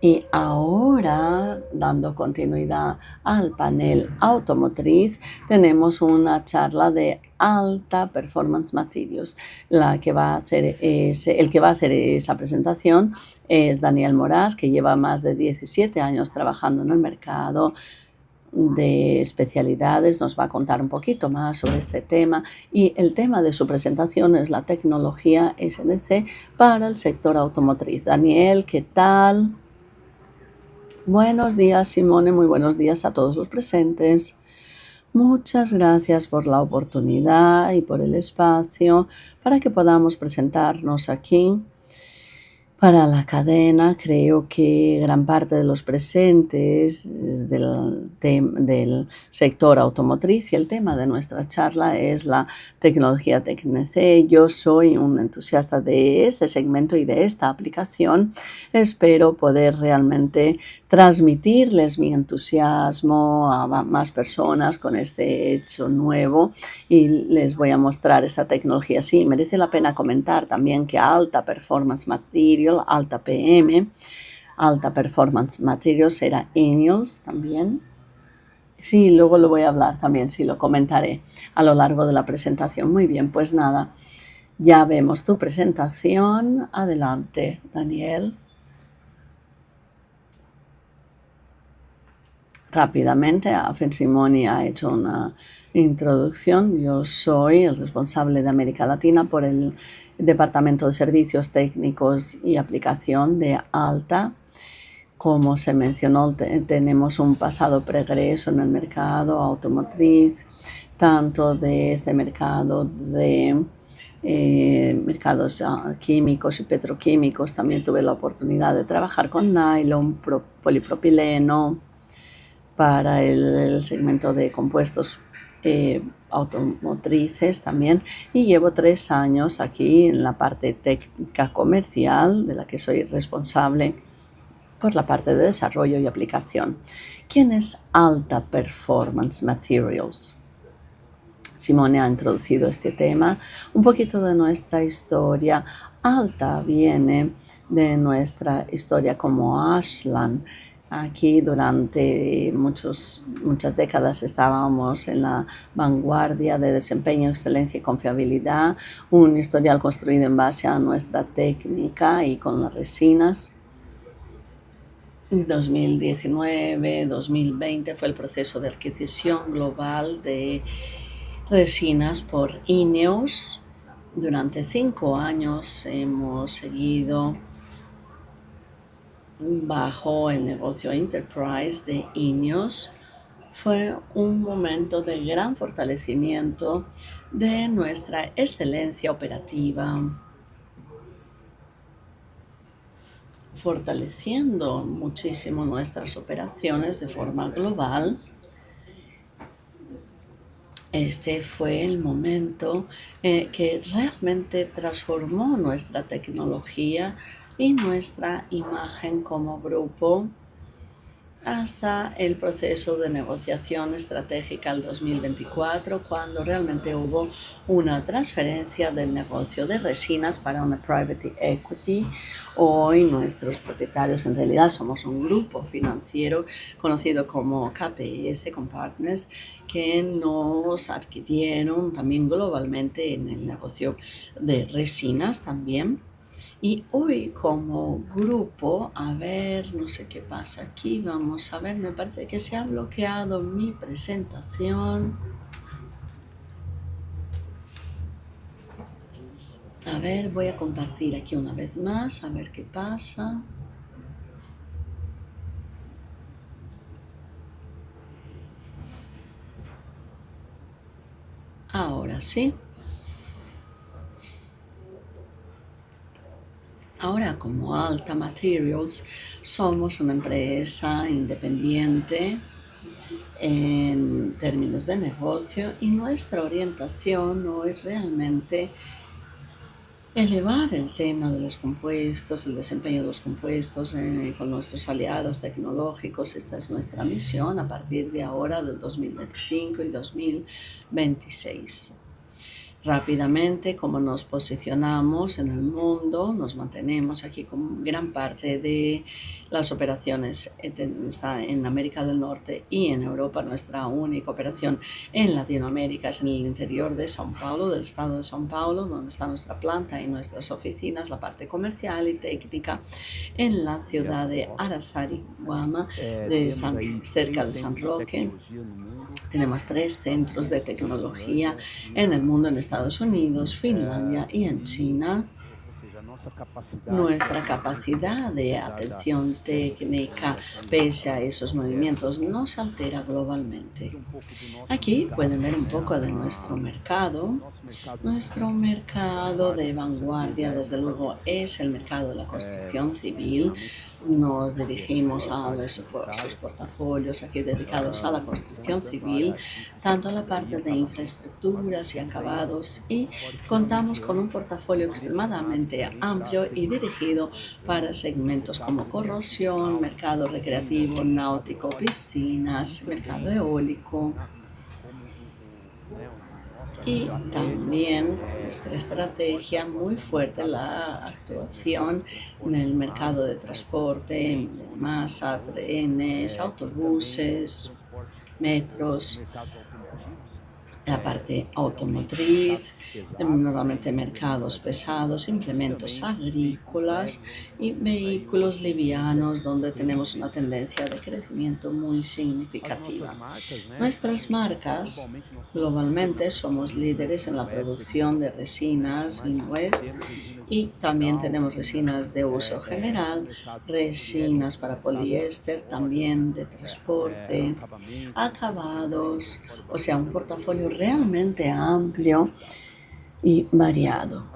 Y ahora, dando continuidad al panel automotriz, tenemos una charla de alta performance materials. El que va a hacer esa presentación es Daniel Moraes, que lleva más de 17 años trabajando en el mercado de especialidades. Nos va a contar un poquito más sobre este tema, y el tema de su presentación es la tecnología SDC para el sector automotriz. Daniel, ¿qué tal? Buenos días, Simone, muy buenos días a todos los presentes. Muchas gracias por la oportunidad y por el espacio para que podamos presentarnos aquí para la cadena. Creo que gran parte de los presentes es del sector automotriz, y el tema de nuestra charla es la tecnología TecNC. Yo soy un entusiasta de este segmento y de esta aplicación. Espero poder realmente transmitirles mi entusiasmo a más personas con este hecho nuevo, y les voy a mostrar esa tecnología. Sí, merece la pena comentar también que alta performance material, alta PM, alta performance materials era INEOS también. Sí, luego lo voy a hablar también, sí, lo comentaré a lo largo de la presentación. Muy bien, pues nada, ya vemos tu presentación. Adelante, Daniel. Rápidamente, Afen Simoni ha hecho una introducción. Yo soy el responsable de América Latina por el Departamento de Servicios Técnicos y Aplicación de Alta. Como se mencionó, tenemos un pasado pregreso en el mercado automotriz, tanto de este mercado de mercados químicos y petroquímicos. También tuve la oportunidad de trabajar con nylon, polipropileno, para el segmento de compuestos automotrices también, y llevo 3 años aquí en la parte técnica comercial, de la que soy responsable por la parte de desarrollo y aplicación. ¿Quién es Alta Performance Materials? Simone ha introducido este tema. Un poquito de nuestra historia. Alta viene de nuestra historia como Ashland. Aquí durante muchas décadas estábamos en la vanguardia de desempeño, excelencia y confiabilidad. Un historial construido en base a nuestra técnica y con las resinas. 2019-2020 fue el proceso de adquisición global de resinas por INEOS. Durante 5 años hemos seguido bajo el negocio Enterprise de INEOS. Fue un momento de gran fortalecimiento de nuestra excelencia operativa, fortaleciendo muchísimo nuestras operaciones de forma global. Este fue el momento que realmente transformó nuestra tecnología y nuestra imagen como grupo, hasta el proceso de negociación estratégica al 2024, cuando realmente hubo una transferencia del negocio de resinas para una private equity. Hoy nuestros propietarios en realidad somos un grupo financiero conocido como KPS con partners, que nos adquirieron también globalmente en el negocio de resinas también. Y hoy como grupo, a ver, no sé qué pasa aquí, vamos a ver, me parece que se ha bloqueado mi presentación. A ver, voy a compartir aquí una vez más, a ver qué pasa. Ahora sí. Ahora, como Alta Materials, somos una empresa independiente en términos de negocio, y nuestra orientación no es realmente elevar el tema de los compuestos, el desempeño de los compuestos con nuestros aliados tecnológicos. Esta es nuestra misión a partir de ahora, del 2025 y 2026. Rápidamente, como nos posicionamos en el mundo, nos mantenemos aquí con gran parte de Las operaciones están en América del Norte y en Europa. Nuestra única operación en Latinoamérica es en el interior de São Paulo, del estado de São Paulo, donde está nuestra planta y nuestras oficinas, la parte comercial y técnica en la ciudad de Araçariguama, cerca de San Roque. Tenemos 3 centros de tecnología en el mundo, en Estados Unidos, Finlandia y en China. Nuestra capacidad de atención técnica, pese a esos movimientos, no se altera globalmente. Aquí pueden ver un poco de nuestro mercado. Nuestro mercado de vanguardia, desde luego, es el mercado de la construcción civil. Nos dirigimos a esos portafolios aquí dedicados a la construcción civil, tanto a la parte de infraestructuras y acabados, y contamos con un portafolio extremadamente amplio y dirigido para segmentos como corrosión, mercado recreativo, náutico, piscinas, mercado eólico. Y también nuestra estrategia muy fuerte, la actuación en el mercado de transporte, masa, trenes, autobuses, metros, la parte automotriz, normalmente mercados pesados, implementos agrícolas y vehículos livianos, donde tenemos una tendencia de crecimiento muy significativa. Nuestras marcas, globalmente, somos líderes en la producción de resinas Vinwest, y también tenemos resinas de uso general, resinas para poliéster, también de transporte, acabados, o sea, un portafolio realmente amplio y variado.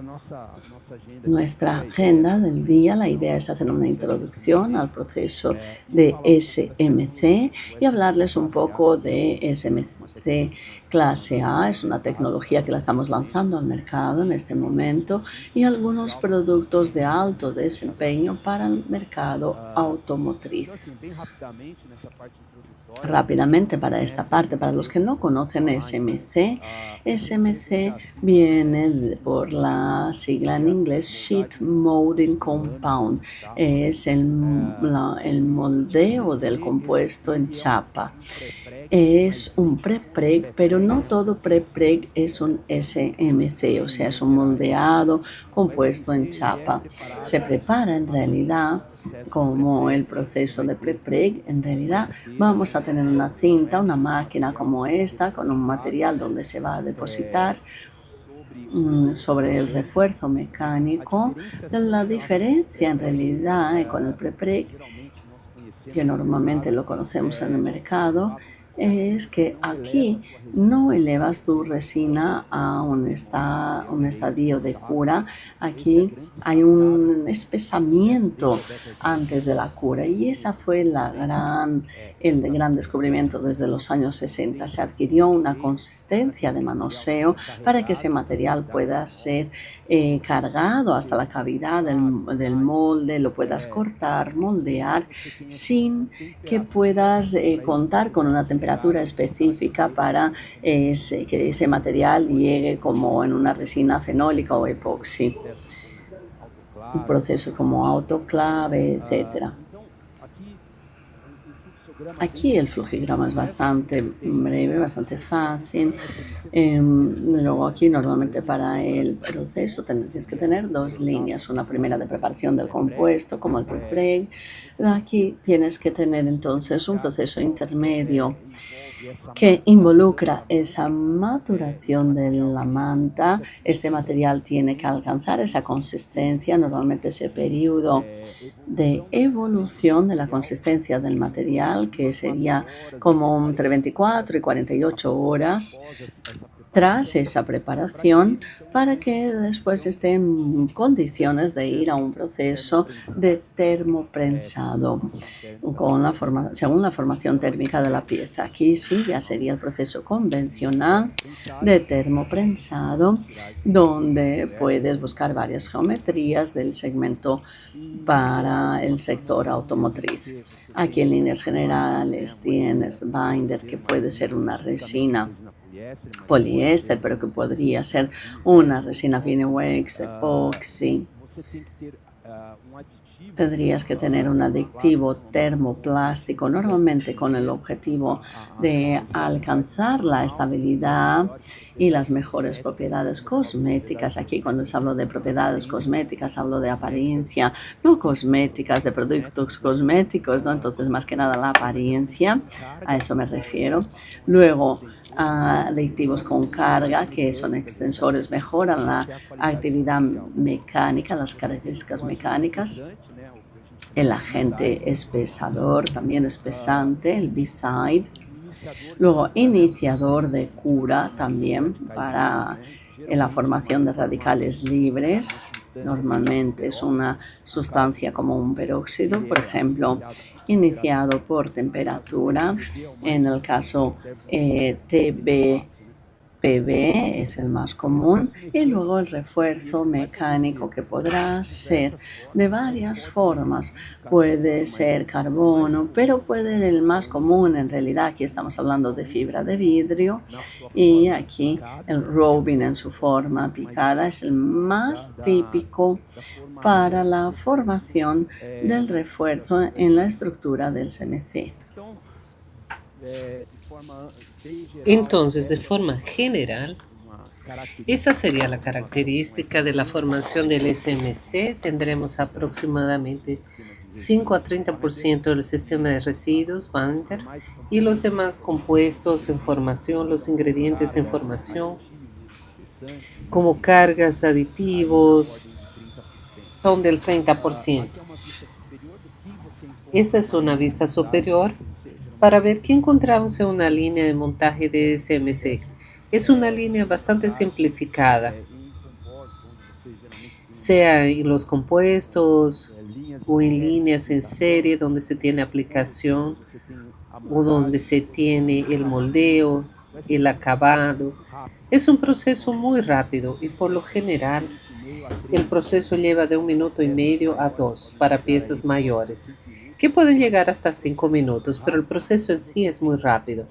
Nuestra agenda del día, la idea es hacer una introducción al proceso de SMC y hablarles un poco de SMC clase A. Es una tecnología que la estamos lanzando al mercado en este momento, y algunos productos de alto desempeño para el mercado automotriz. Rápidamente para esta parte, para los que no conocen SMC, SMC viene por la sigla en inglés Sheet Molding Compound. Es el moldeo del compuesto en chapa. Es un prepreg, pero no todo prepreg es un SMC, o sea, es un moldeado compuesto en chapa. Se prepara en realidad como el proceso de prepreg. En realidad vamos a tener una cinta, una máquina como esta, con un material donde se va a depositar sobre el refuerzo mecánico. La diferencia en realidad con el prepreg, que normalmente lo conocemos en el mercado, es que aquí no elevas tu resina a un estadio de cura. Aquí hay un espesamiento antes de la cura, y esa fue el gran descubrimiento desde los años 60. Se adquirió una consistencia de manoseo para que ese material pueda ser cargado hasta la cavidad del molde, lo puedas cortar, moldear, sin que puedas contar con una temperatura específica para que ese material llegue como en una resina fenólica o epoxi. Un proceso como autoclave, etcétera. Aquí el flujigrama es bastante breve, bastante fácil. Luego aquí normalmente para el proceso tienes que tener 2 líneas. Una primera de preparación del compuesto, como el prepreg. Aquí tienes que tener entonces un proceso intermedio que involucra esa maturación de la manta. Este material tiene que alcanzar esa consistencia, normalmente ese periodo de evolución de la consistencia del material, que sería como entre 24 y 48 horas tras esa preparación, para que después esté en condiciones de ir a un proceso de termoprensado según la formación térmica de la pieza. Aquí sí ya sería el proceso convencional de termoprensado, donde puedes buscar varias geometrías del segmento para el sector automotriz. Aquí en líneas generales tienes binder, que puede ser una resina poliéster, pero que podría ser una resina Vinewex, epoxi. tendrías que tener un aditivo termoplástico, normalmente con el objetivo de alcanzar la estabilidad y las mejores propiedades cosméticas. Aquí cuando les hablo de propiedades cosméticas, hablo de apariencia, no cosméticas, de productos cosméticos, ¿no? Entonces, más que nada la apariencia, a eso me refiero. Luego, aditivos con carga, que son extensores, mejoran la actividad mecánica, las características mecánicas. El agente espesador, también espesante, el B-side. Luego, iniciador de cura también para la formación de radicales libres. Normalmente es una sustancia como un peróxido, por ejemplo, iniciado por temperatura. En el caso TBPB es el más común, y luego el refuerzo mecánico, que podrá ser de varias formas. Puede ser carbono, pero puede el más común, en realidad aquí estamos hablando de fibra de vidrio, y aquí el Robin en su forma picada es el más típico para la formación del refuerzo en la estructura del CMC. Entonces, de forma general, esta sería la característica de la formación del SMC. Tendremos aproximadamente 5 a 30% del sistema de residuos, Banter, y los demás compuestos en formación, los ingredientes en formación, como cargas, aditivos, son del 30%. Esta es una vista superior para ver qué encontramos en una línea de montaje de SMC. Es una línea bastante simplificada, sea en los compuestos o en líneas en serie donde se tiene aplicación o donde se tiene el moldeo, el acabado. Es un proceso muy rápido y por lo general el proceso lleva de 1 minuto y medio a 2 para piezas mayores, que pueden llegar hasta 5 minutos, pero el proceso en sí es muy rápido.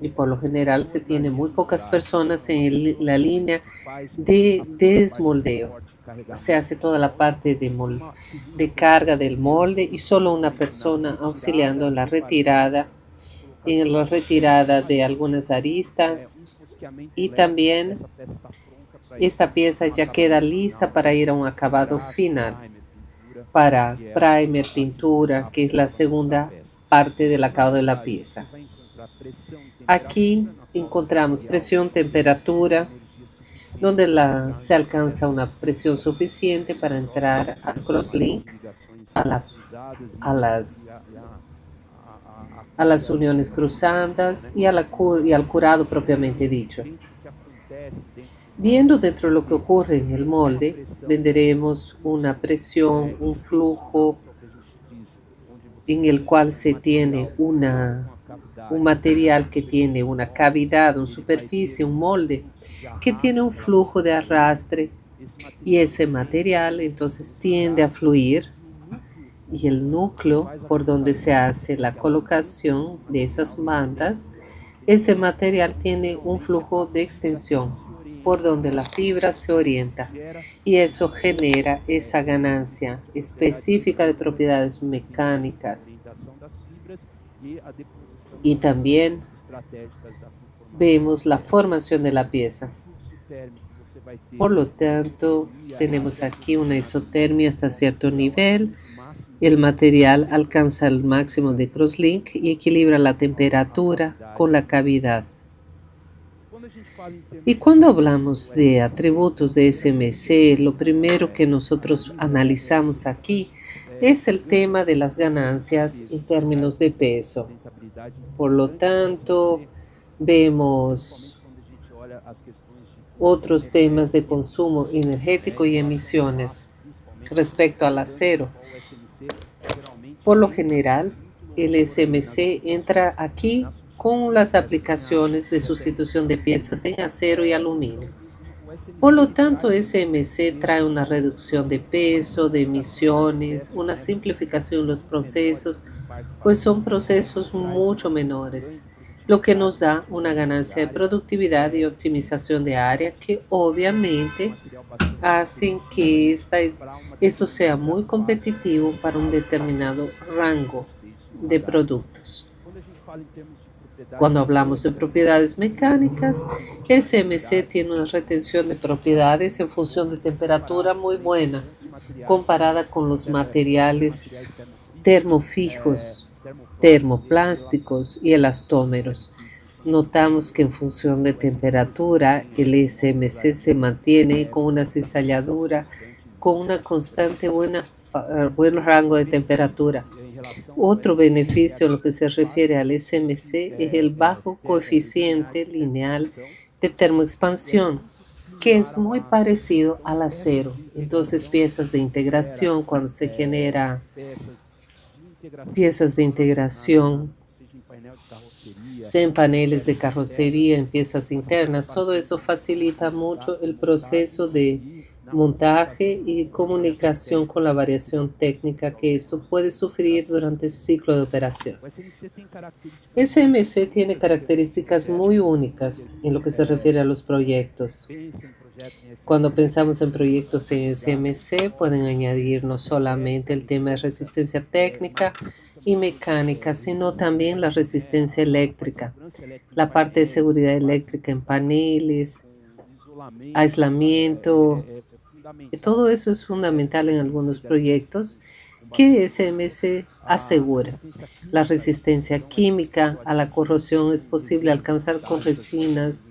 Y por lo general se tiene muy pocas personas en la línea de desmoldeo. Se hace toda la parte de carga del molde y solo una persona auxiliando en la retirada de algunas aristas, y también esta pieza ya queda lista para ir a un acabado final, para primer, pintura, que es la segunda parte del acabado de la pieza. Aquí encontramos presión, temperatura, donde se alcanza una presión suficiente para entrar al crosslink, a las uniones cruzadas y al curado propiamente dicho. Viendo dentro de lo que ocurre en el molde, veremos una presión, un flujo en el cual se tiene un material que tiene una cavidad, una superficie, un molde, que tiene un flujo de arrastre, y ese material entonces tiende a fluir, y el núcleo por donde se hace la colocación de esas bandas, ese material tiene un flujo de extensión por donde la fibra se orienta, y eso genera esa ganancia específica de propiedades mecánicas. Y también vemos la formación de la pieza. Por lo tanto, tenemos aquí una isotermia hasta cierto nivel. El material alcanza el máximo de crosslink y equilibra la temperatura con la cavidad. Y cuando hablamos de atributos de SMC, lo primero que nosotros analizamos aquí es el tema de las ganancias en términos de peso. Por lo tanto, vemos otros temas de consumo energético y emisiones respecto al acero. Por lo general, el SMC entra aquí con las aplicaciones de sustitución de piezas en acero y aluminio. Por lo tanto, SMC trae una reducción de peso, de emisiones, una simplificación en los procesos, pues son procesos mucho menores. lo que nos da una ganancia de productividad y optimización de área que obviamente hacen que esto sea muy competitivo para un determinado rango de productos. Cuando hablamos de propiedades mecánicas, SMC tiene una retención de propiedades en función de temperatura muy buena, comparada con los materiales termofijos, termoplásticos y elastómeros. Notamos que en función de temperatura, el SMC se mantiene con una cizalladura con una constante buen rango de temperatura. Otro beneficio en lo que se refiere al SMC es el bajo coeficiente lineal de termoexpansión, que es muy parecido al acero. Entonces, piezas de integración, cuando se genera piezas de integración, sea en paneles de carrocería, en piezas internas, todo eso facilita mucho el proceso de montaje y comunicación con la variación técnica que esto puede sufrir durante el ciclo de operación. SMC tiene características muy únicas en lo que se refiere a los proyectos. Cuando pensamos en proyectos en SMC, pueden añadir no solamente el tema de resistencia técnica y mecánica, sino también la resistencia eléctrica, la parte de seguridad eléctrica en paneles, aislamiento. Todo eso es fundamental en algunos proyectos que SMC asegura. La resistencia química a la corrosión es posible alcanzar con resinas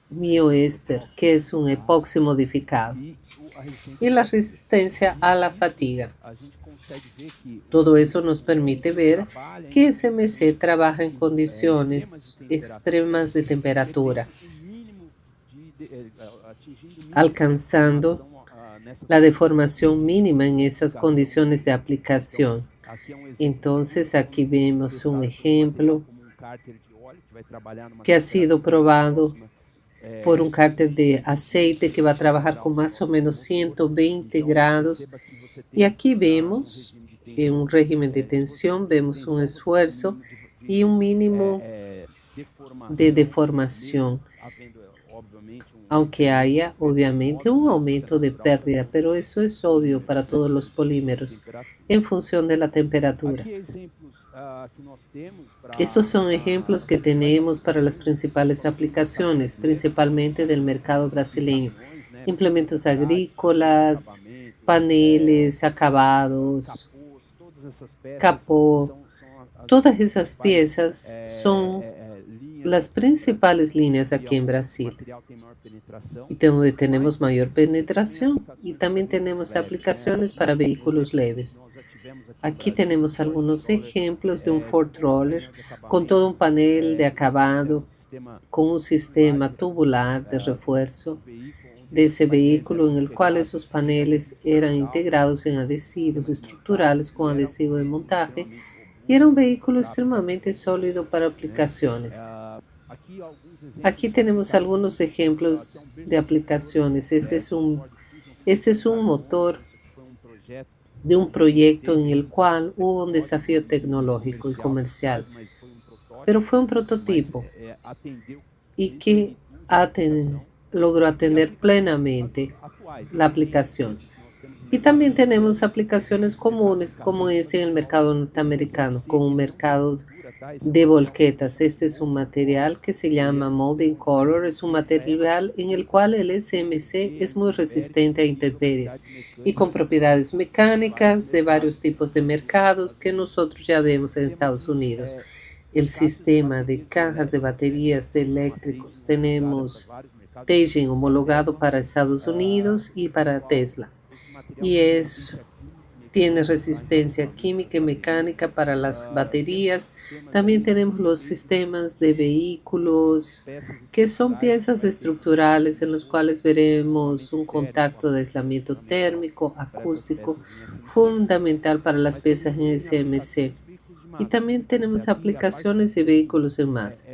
bioéster, que es un epoxi modificado, y la resistencia a la fatiga. Todo eso nos permite ver que SMC trabaja en condiciones extremas de temperatura, alcanzando la deformación mínima en esas condiciones de aplicación. Entonces, aquí vemos un ejemplo que ha sido probado por un cárter de aceite que va a trabajar con más o menos 120 grados. Y aquí vemos en un régimen de tensión, vemos un esfuerzo y un mínimo de deformación, aunque haya obviamente un aumento de pérdida, pero eso es obvio para todos los polímeros en función de la temperatura. Estos son ejemplos que tenemos para las principales aplicaciones, principalmente del mercado brasileño. Implementos agrícolas, paneles, acabados, capó. Todas esas piezas son las principales líneas aquí en Brasil y donde tenemos mayor penetración, y también tenemos aplicaciones para vehículos leves. Aquí tenemos algunos ejemplos de un Ford Roller con todo un panel de acabado, con un sistema tubular de refuerzo de ese vehículo en el cual esos paneles eran integrados en adhesivos estructurales con adhesivo de montaje, y era un vehículo extremadamente sólido para aplicaciones. Aquí tenemos algunos ejemplos de aplicaciones. Este es un motor de un proyecto en el cual hubo un desafío tecnológico y comercial, pero fue un prototipo y que logró atender plenamente la aplicación. Y también tenemos aplicaciones comunes como este en el mercado norteamericano, con un mercado de volquetas. Este es un material que se llama Molding Color. Es un material en el cual el SMC es muy resistente a intemperies y con propiedades mecánicas de varios tipos de mercados que nosotros ya vemos en Estados Unidos. El sistema de cajas de baterías de eléctricos, tenemos Teijin homologado para Estados Unidos y para Tesla. Y tiene resistencia química y mecánica para las baterías. También tenemos los sistemas de vehículos, que son piezas estructurales en los cuales veremos un contacto de aislamiento térmico, acústico, fundamental para las piezas en SMC. Y también tenemos aplicaciones de vehículos en masa.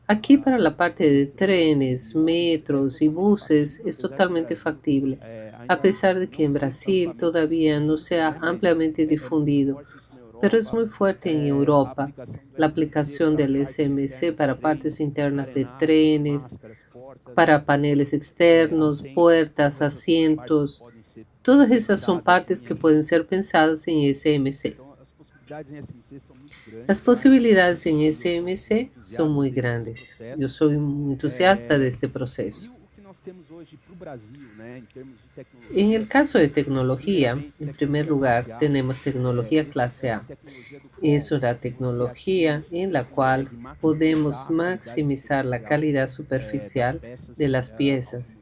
Aquí para la parte de trenes, metros y buses es totalmente factible, a pesar de que en Brasil todavía no se ha ampliamente difundido, pero es muy fuerte en Europa. La aplicación del SMC para partes internas de trenes, para paneles externos, puertas, asientos, todas esas son partes que pueden ser pensadas en SMC. Las posibilidades en SMC son muy grandes. Yo soy un entusiasta de este proceso. En el caso de tecnología, en primer lugar, tenemos tecnología clase A. Es una tecnología en la cual podemos maximizar la calidad superficial de las piezas.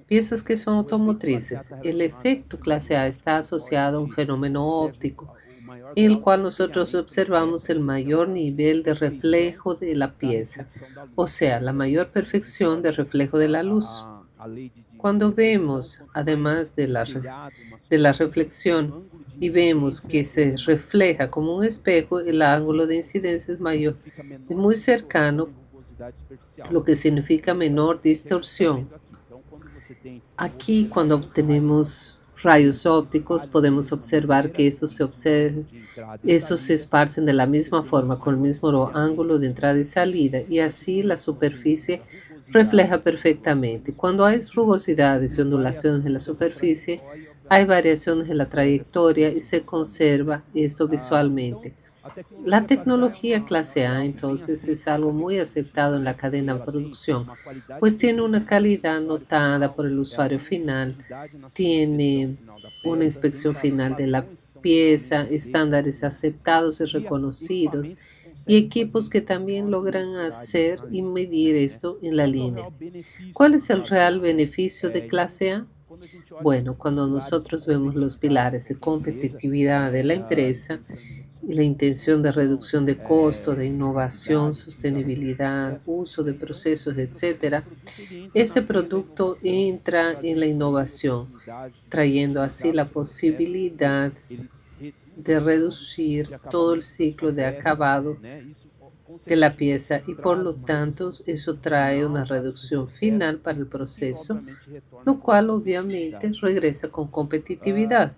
Piezas que son automotrices. El efecto clase A está asociado a un fenómeno óptico, en el cual nosotros observamos el mayor nivel de reflejo de la pieza, o sea, la mayor perfección de reflejo de la luz. Cuando vemos, además de la reflexión, y vemos que se refleja como un espejo, el ángulo de incidencia es mayor, es muy cercano, lo que significa menor distorsión. Aquí, cuando obtenemos rayos ópticos, podemos observar que estos se esparcen de la misma forma, con el mismo ángulo de entrada y salida, y así la superficie refleja perfectamente. Cuando hay rugosidades y ondulaciones en la superficie, hay variaciones en la trayectoria y se conserva esto visualmente. La tecnología clase A, entonces, es algo muy aceptado en la cadena de producción, pues tiene una calidad notada por el usuario final, tiene una inspección final de la pieza, estándares aceptados y reconocidos, y equipos que también logran hacer y medir esto en la línea. ¿Cuál es el real beneficio de clase A? Bueno, cuando nosotros vemos los pilares de competitividad de la empresa y la intención de reducción de costo, de innovación, sostenibilidad, uso de procesos, etcétera, este producto entra en la innovación, trayendo así la posibilidad de reducir todo el ciclo de acabado de la pieza y por lo tanto eso trae una reducción final para el proceso, lo cual obviamente regresa con competitividad.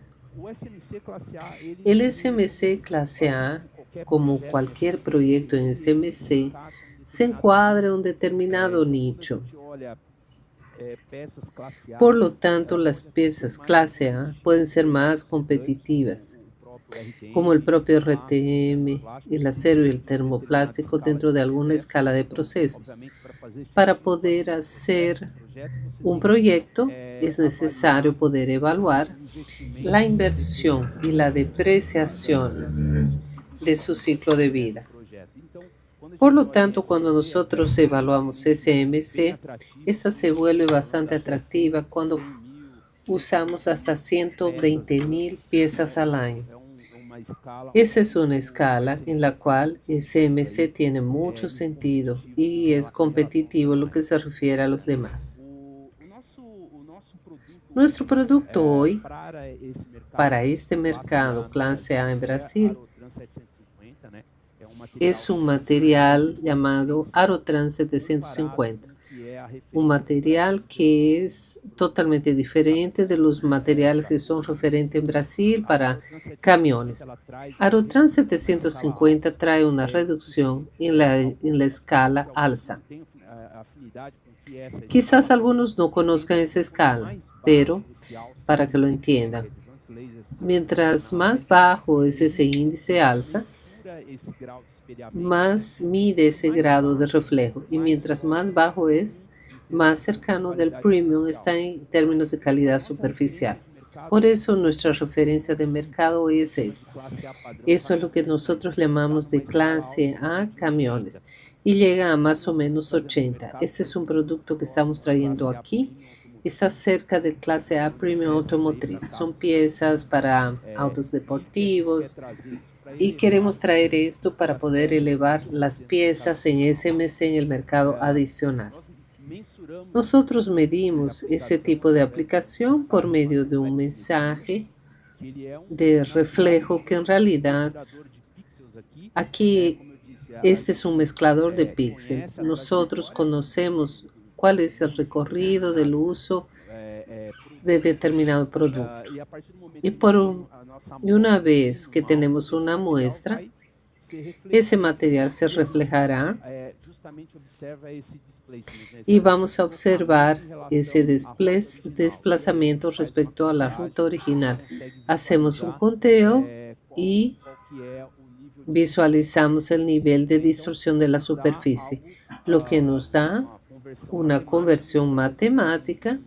El SMC clase A, como cualquier proyecto en SMC, se encuadra en un determinado nicho. Por lo tanto, las piezas clase A pueden ser más competitivas, como el propio RTM, el acero y el termoplástico dentro de alguna escala de procesos. Para poder hacer un proyecto es necesario poder evaluar la inversión y la depreciación de su ciclo de vida. Por lo tanto, cuando nosotros evaluamos SMC, esta se vuelve bastante atractiva cuando usamos hasta 120,000 piezas al año. Esa es una escala en la cual SMC tiene mucho sentido y es competitivo en lo que se refiere a los demás. Nuestro producto hoy, para este mercado clase A en Brasil, es un material llamado Arotrans 750, un material que es totalmente diferente de los materiales que son referentes en Brasil para camiones. Arotrans 750 trae una reducción en la escala alza. Quizás algunos no conozcan esa escala, pero para que lo entiendan, mientras más bajo es ese índice alza, más mide ese grado de reflejo, y mientras más bajo es, más cercano del premium está en términos de calidad superficial. Por eso nuestra referencia de mercado es esta. Eso es lo que nosotros llamamos de clase A camiones y llega a más o menos 80. Este es un producto que estamos trayendo aquí. Está cerca de clase A Premium Automotriz. Son piezas para autos deportivos y queremos traer esto para poder elevar las piezas en SMC en el mercado adicional. Nosotros medimos ese tipo de aplicación por medio de un mensaje de reflejo que en realidad aquí este es un mezclador de píxeles. Nosotros conocemos cuál es el recorrido del uso de determinado producto. Y una vez que tenemos una muestra, ese material se reflejará y vamos a observar ese desplazamiento respecto a la ruta original. Hacemos un conteo y visualizamos el nivel de distorsión de la superficie, lo que nos da una conversión matemática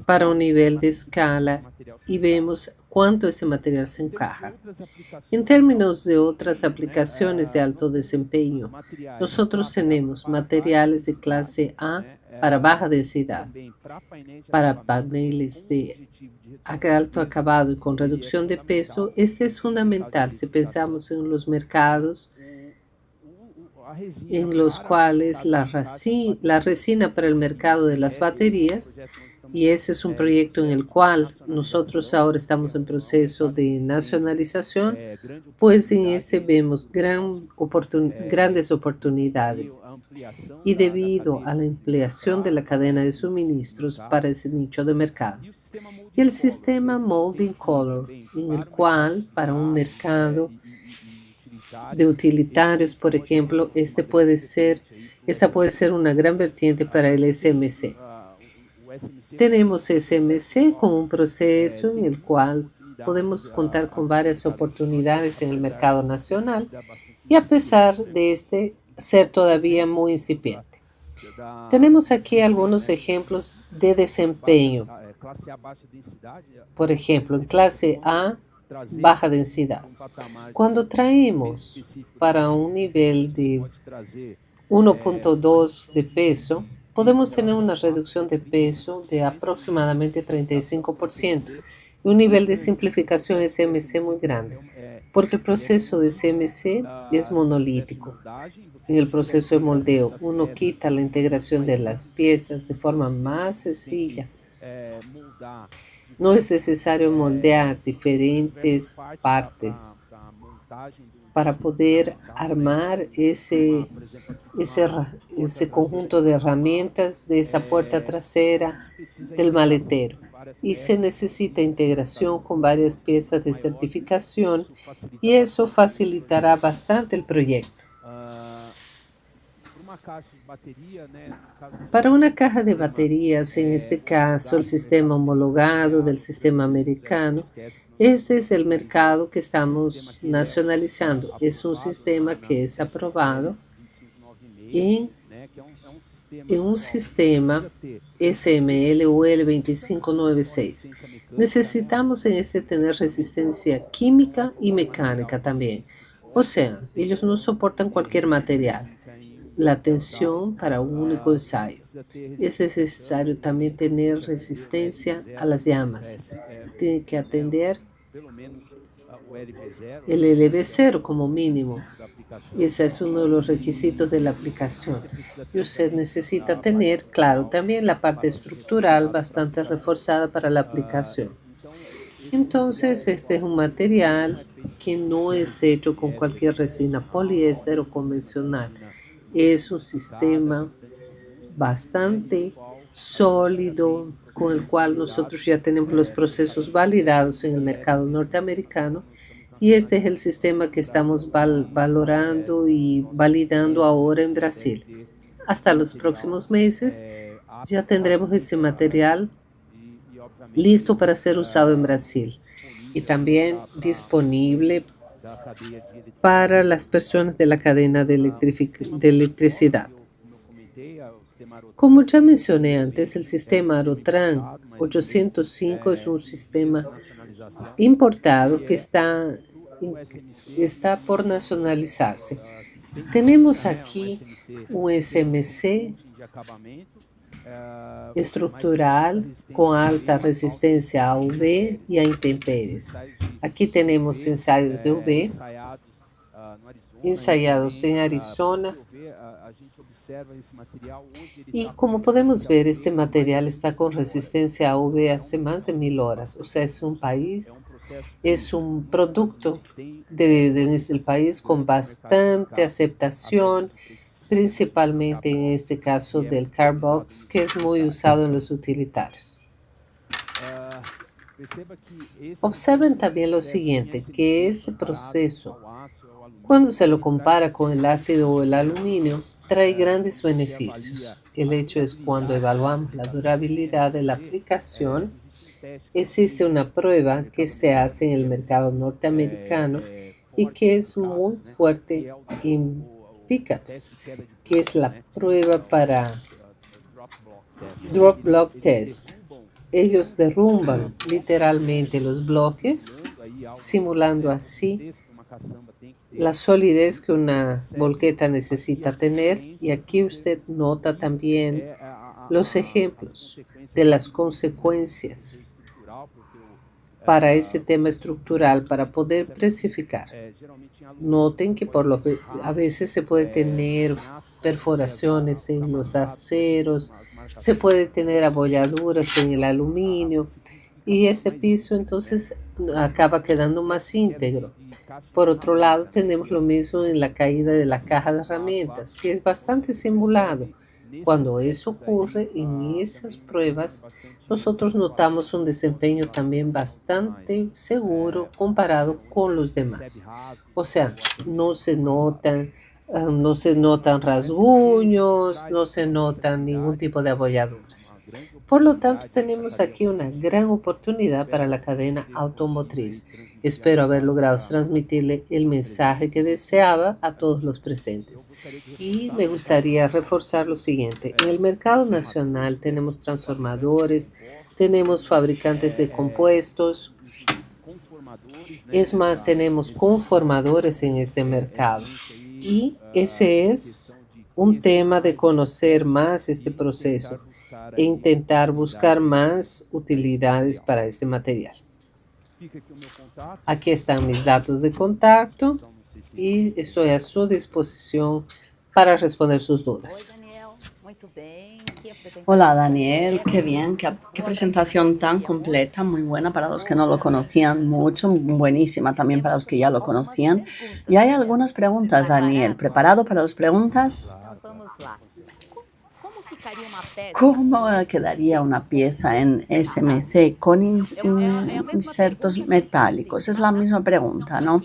para un nivel de escala y vemos cuánto ese material se encaja. En términos de otras aplicaciones de alto desempeño, nosotros tenemos materiales de clase A para baja densidad, para paneles de alto acabado y con reducción de peso. Este es fundamental si pensamos en los mercados en los cuales la resina para el mercado de las baterías, y ese es un proyecto en el cual nosotros ahora estamos en proceso de nacionalización, pues en este vemos grandes oportunidades y debido a la ampliación de la cadena de suministros para ese nicho de mercado. Y el sistema Molding Color, en el cual para un mercado de utilitarios, por ejemplo, esta puede ser una gran vertiente para el SMC. Tenemos SMC como un proceso en el cual podemos contar con varias oportunidades en el mercado nacional y a pesar de ser todavía muy incipiente. Tenemos aquí algunos ejemplos de desempeño. Por ejemplo, en clase A, baja densidad. Cuando traemos para un nivel de 1.2 de peso, podemos tener una reducción de peso de aproximadamente 35% y un nivel de simplificación SMC muy grande, porque el proceso de SMC es monolítico. En el proceso de moldeo, uno quita la integración de las piezas de forma más sencilla. No es necesario moldear diferentes partes para poder armar ese conjunto de herramientas de esa puerta trasera del maletero. Y se necesita integración con varias piezas de certificación y eso facilitará bastante el proyecto. Para una caja de baterías, en este caso el sistema homologado del sistema americano, este es el mercado que estamos nacionalizando. Es un sistema que es aprobado en un sistema SML UL 2596. Necesitamos en este tener resistencia química y mecánica también. O sea, ellos no soportan cualquier material. La tensión para un único ensayo. Es necesario también tener resistencia a las llamas. Tiene que atender el LV0 como mínimo. Y ese es uno de los requisitos de la aplicación. Y usted necesita tener, claro, también la parte estructural bastante reforzada para la aplicación. Entonces, este es un material que no es hecho con cualquier resina poliéster o convencional. Es un sistema bastante sólido con el cual nosotros ya tenemos los procesos validados en el mercado norteamericano y este es el sistema que estamos valorando y validando ahora en Brasil. Hasta los próximos meses ya tendremos ese material listo para ser usado en Brasil y también disponible para las personas de la cadena de electricidad. Como ya mencioné antes, el sistema Arotran 805 es un sistema importado que está por nacionalizarse. Tenemos aquí un SMC estructural con alta resistencia a UV y a intempéries. Aquí tenemos ensayos de UV ensayados en Arizona. Y como podemos ver, este material está con resistencia a UV hace más de 1000 horas. O sea, es un producto del país con bastante aceptación, principalmente en este caso del Carbox, que es muy usado en los utilitarios. Observen también lo siguiente, que este proceso, cuando se lo compara con el ácido o el aluminio, trae grandes beneficios. El hecho es cuando evaluamos la durabilidad de la aplicación, existe una prueba que se hace en el mercado norteamericano y que es muy fuerte en pickups, que es la prueba para drop block test. Ellos derrumban literalmente los bloques, simulando así la solidez que una volqueta necesita tener. Y aquí usted nota también los ejemplos de las consecuencias para este tema estructural, para poder precificar. Noten que a veces se puede tener perforaciones en los aceros, se puede tener abolladuras en el aluminio y este piso entonces acaba quedando más íntegro. Por otro lado, tenemos lo mismo en la caída de la caja de herramientas, que es bastante simulado. Cuando eso ocurre en esas pruebas, nosotros notamos un desempeño también bastante seguro comparado con los demás. O sea, no se notan rasguños, no se notan ningún tipo de abolladuras. Por lo tanto, tenemos aquí una gran oportunidad para la cadena automotriz. Espero haber logrado transmitirle el mensaje que deseaba a todos los presentes. Y me gustaría reforzar lo siguiente. En el mercado nacional tenemos transformadores, tenemos fabricantes de compuestos. Es más, tenemos conformadores en este mercado. Y ese es un tema de conocer más este proceso e intentar buscar más utilidades para este material. Aquí están mis datos de contacto y estoy a su disposición para responder sus dudas. Hola Daniel, qué bien, qué presentación tan completa, muy buena para los que no lo conocían mucho, buenísima también para los que ya lo conocían. Y hay algunas preguntas, Daniel. ¿Preparado para las preguntas? ¿Cómo quedaría una pieza en SMC con insertos metálicos? Es la misma pregunta, ¿no?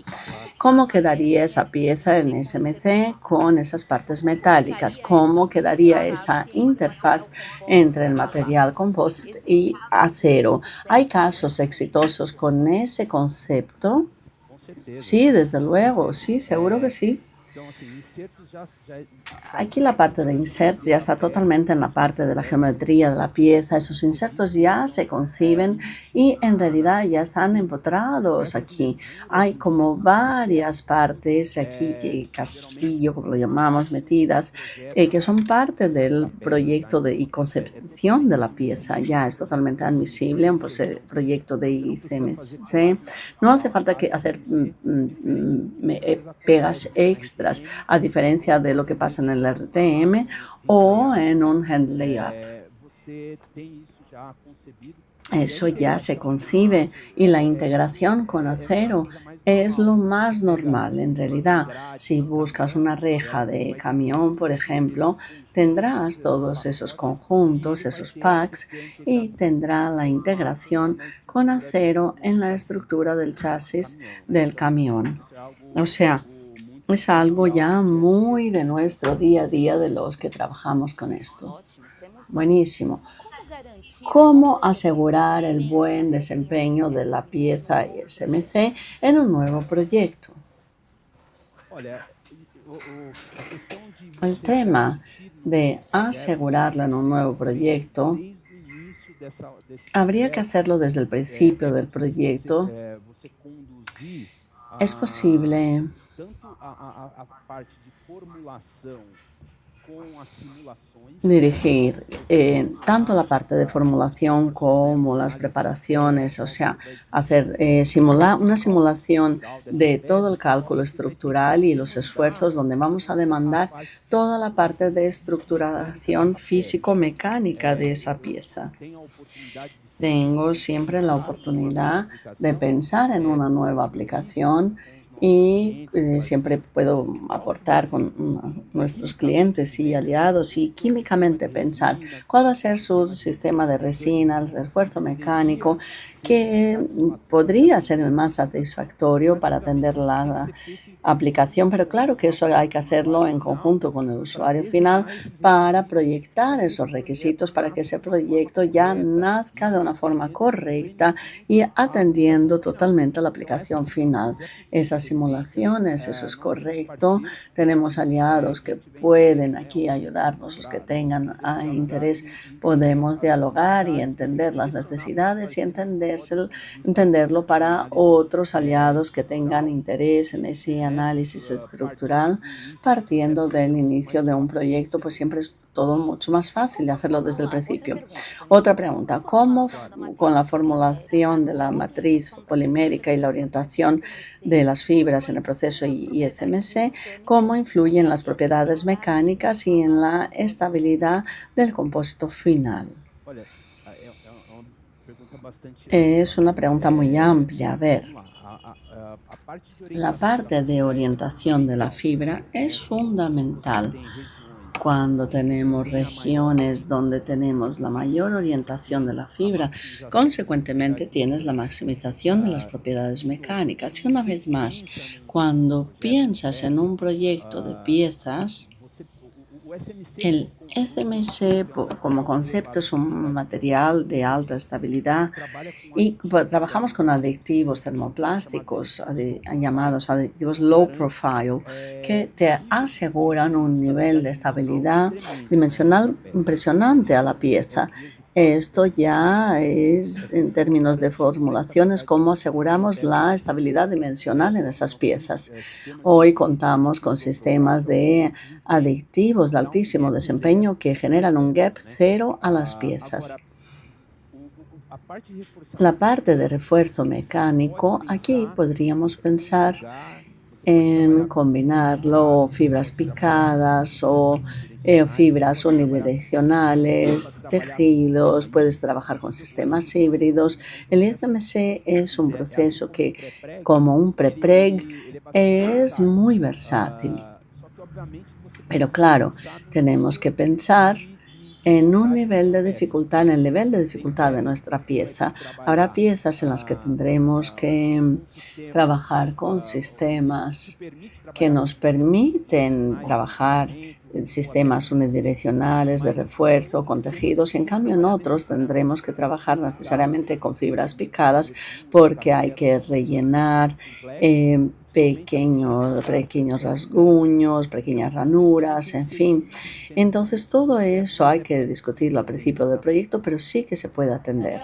¿Cómo quedaría esa pieza en SMC con esas partes metálicas? ¿Cómo quedaría esa interfaz entre el material composite y acero? ¿Hay casos exitosos con ese concepto? Sí, desde luego, sí, seguro que sí. Aquí la parte de inserts ya está totalmente en la parte de la geometría de la pieza. Esos insertos ya se conciben y en realidad ya están empotrados aquí. Hay como varias partes aquí, castillo, como lo llamamos, metidas, que son parte del proyecto y concepción de la pieza. Ya es totalmente admisible un proyecto de ICMC. No hace falta hacer pegas extras, a diferencia de lo que pasa en el RTM o en un hand layup. Eso ya se concibe y la integración con acero es lo más normal en realidad. Si buscas una reja de camión, por ejemplo, tendrás todos esos conjuntos, esos packs, y tendrá la integración con acero en la estructura del chasis del camión. O sea, es algo ya muy de nuestro día a día de los que trabajamos con esto. Buenísimo. ¿Cómo asegurar el buen desempeño de la pieza ISMC en un nuevo proyecto? El tema de asegurarlo en un nuevo proyecto, habría que hacerlo desde el principio del proyecto. Es posible dirigir tanto la parte de formulación como las preparaciones, o sea, hacer una simulación de todo el cálculo estructural y los esfuerzos donde vamos a demandar toda la parte de estructuración físico-mecánica de esa pieza. Tengo siempre la oportunidad de pensar en una nueva aplicación y siempre puedo aportar con nuestros clientes y aliados y químicamente pensar cuál va a ser su sistema de resina, el refuerzo mecánico, que podría ser el más satisfactorio para atender la aplicación, pero claro que eso hay que hacerlo en conjunto con el usuario final para proyectar esos requisitos para que ese proyecto ya nazca de una forma correcta y atendiendo totalmente a la aplicación final. Esas simulaciones, eso es correcto. Tenemos aliados que pueden aquí ayudarnos, los que tengan interés, podemos dialogar y entender las necesidades y entenderlo para otros aliados que tengan interés en ese análisis estructural. Partiendo del inicio de un proyecto, pues siempre es todo mucho más fácil de hacerlo desde el principio. Otra pregunta, ¿cómo con la formulación de la matriz polimérica y la orientación de las fibras en el proceso ISMC, cómo influyen las propiedades mecánicas y en la estabilidad del compuesto final? Es una pregunta muy amplia. A ver, la parte de orientación de la fibra es fundamental. Cuando tenemos regiones donde tenemos la mayor orientación de la fibra, consecuentemente tienes la maximización de las propiedades mecánicas. Y una vez más, cuando piensas en un proyecto de piezas, el SMC como concepto es un material de alta estabilidad y trabajamos con aditivos termoplásticos llamados aditivos low profile que te aseguran un nivel de estabilidad dimensional impresionante a la pieza. Esto ya es, en términos de formulaciones, cómo aseguramos la estabilidad dimensional en esas piezas. Hoy contamos con sistemas de aditivos de altísimo desempeño que generan un gap cero a las piezas. La parte de refuerzo mecánico, aquí podríamos pensar en combinarlo, fibras picadas o fibras unidireccionales, tejidos, puedes trabajar con sistemas híbridos. El IFMC es un proceso que, como un prepreg, es muy versátil. Pero claro, tenemos que pensar en un nivel de dificultad, en el nivel de dificultad de nuestra pieza. Habrá piezas en las que tendremos que trabajar con sistemas que nos permiten trabajar en sistemas unidireccionales de refuerzo con tejidos y en cambio en otros tendremos que trabajar necesariamente con fibras picadas porque hay que rellenar pequeños rasguños, pequeñas ranuras, en fin. Entonces todo eso hay que discutirlo al principio del proyecto, pero sí que se puede atender.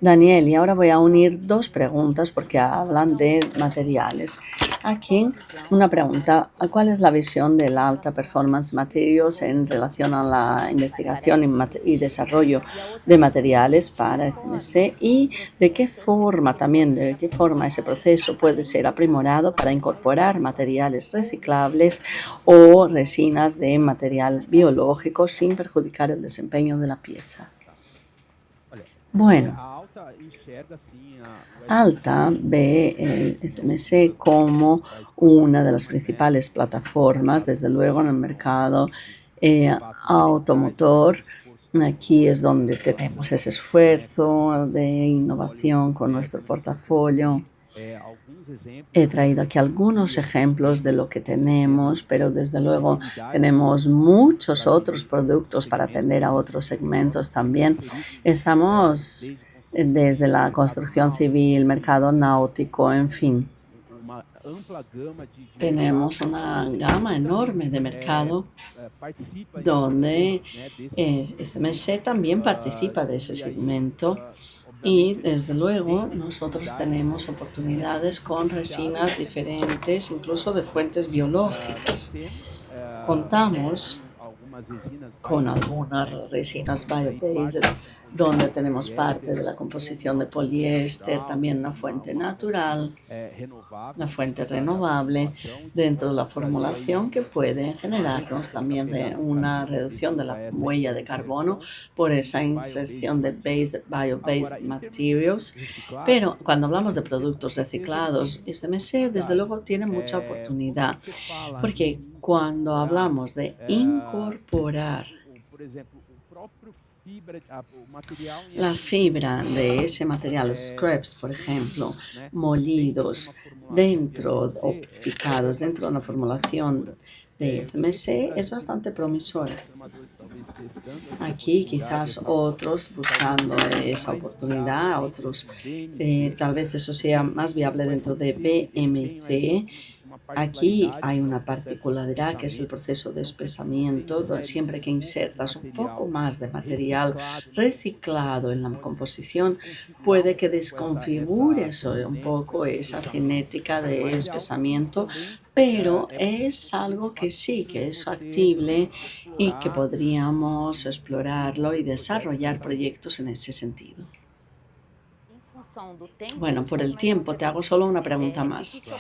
Daniel, y ahora voy a unir dos preguntas porque hablan de materiales. Aquí una pregunta, ¿cuál es la visión de la Alta Performance Materials en relación a la investigación y desarrollo de materiales para CMC y de qué forma ese proceso puede ser aprimorado para incorporar materiales reciclables o resinas de material biológico sin perjudicar el desempeño de la pieza? Bueno, Alta ve el CMC como una de las principales plataformas, desde luego, en el mercado automotor. Aquí es donde tenemos ese esfuerzo de innovación con nuestro portafolio. He traído aquí algunos ejemplos de lo que tenemos, pero desde luego tenemos muchos otros productos para atender a otros segmentos también. Estamos desde la construcción civil, mercado náutico, en fin. Tenemos una gama enorme de mercado donde CMC también participa de ese segmento. Y desde luego nosotros tenemos oportunidades con resinas diferentes, incluso de fuentes biológicas. Contamos con algunas resinas bio-based donde tenemos parte de la composición de poliéster, también una fuente natural, una fuente renovable dentro de la formulación que puede generarnos también una reducción de la huella de carbono por esa inserción de bio-based materials. Pero cuando hablamos de productos reciclados, SMC desde luego tiene mucha oportunidad, porque cuando hablamos de incorporar la fibra de ese material, scraps, por ejemplo, molidos dentro o picados dentro de una formulación de FMC, es bastante promisora. Aquí quizás otros buscando esa oportunidad, otros tal vez eso sea más viable dentro de BMC. Aquí hay una particularidad que es el proceso de espesamiento, siempre que insertas un poco más de material reciclado en la composición, puede que desconfigures un poco esa cinética de espesamiento, pero es algo que sí, que es factible y que podríamos explorarlo y desarrollar proyectos en ese sentido. Bueno, por el tiempo te hago solo una pregunta más.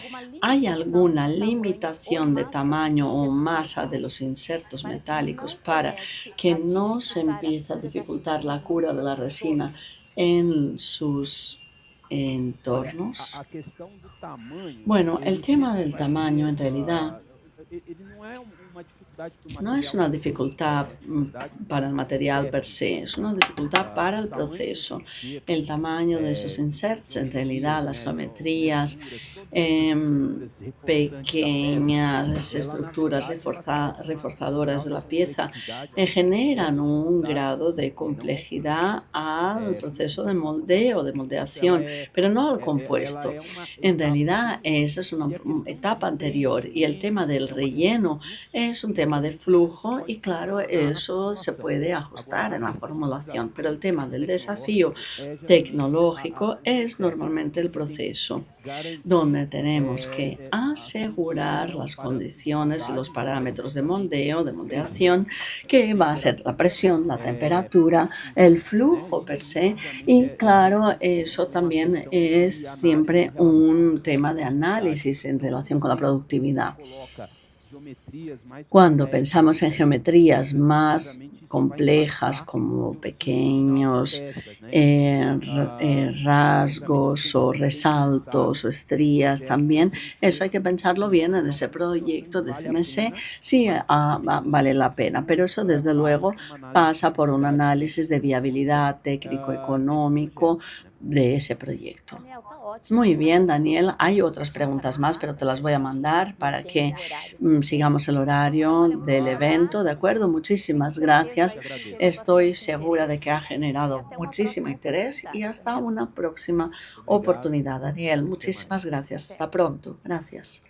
¿Hay alguna limitación de tamaño o masa de los insertos metálicos para que no se empiece a dificultar la cura de la resina en sus entornos? Bueno, el tema del tamaño en realidad no es una dificultad para el material per se, es una dificultad para el proceso. El tamaño de esos inserts, en realidad las geometrías, pequeñas estructuras reforzadoras de la pieza generan un grado de complejidad al proceso de moldeo, de moldeación, pero no al compuesto. En realidad esa es una etapa anterior y el tema del relleno es un tema de flujo y claro, eso se puede ajustar en la formulación, pero el tema del desafío tecnológico es normalmente el proceso, donde tenemos que asegurar las condiciones y los parámetros de moldeo, de moldeación, que va a ser la presión, la temperatura, el flujo per se, y claro, eso también es siempre un tema de análisis en relación con la productividad. Cuando pensamos en geometrías más complejas como pequeños rasgos o resaltos o estrías también, eso hay que pensarlo bien en ese proyecto de CMC, si vale la pena, pero eso desde luego pasa por un análisis de viabilidad técnico-económico de ese proyecto. Muy bien, Daniel. Hay otras preguntas más, pero te las voy a mandar para que sigamos el horario del evento, ¿de acuerdo? Muchísimas gracias. Estoy segura de que ha generado muchísimo interés y hasta una próxima oportunidad, Daniel. Muchísimas gracias. Hasta pronto. Gracias.